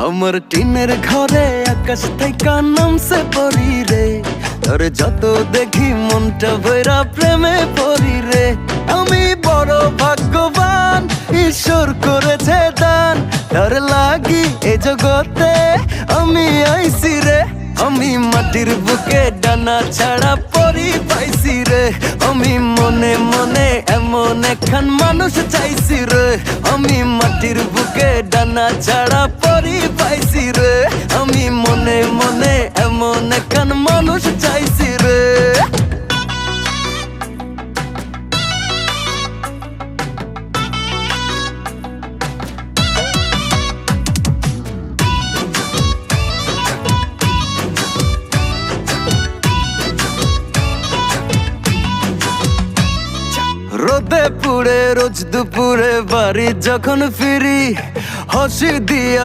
আমার টিনের ঘরে আকাশ থেকে নামছে পরি রে, তোর যত দেখি মনটা ভৈরা প্রেমে পড়ি রে। আমি বড় ভাগ্যবান, ঈশ্বর করেছে দান, তার লাগি এ জগতে আমি আইছি রে। আমি মাটির বুকে ডানা ছাড়া পরি পাইছি রে, আমি মনে মনে এমন একখান মানুষ চাইছি রে। আমি মাটির বুকে ডানা ছাড়া পরি পাইছি রে, আমি মনে মনে এমন একখান মানুষ চাইছি রে। রোদে পুড়ে রোজ দুপুরে বাড়ি যখন ফিরি, হাসি দিয়া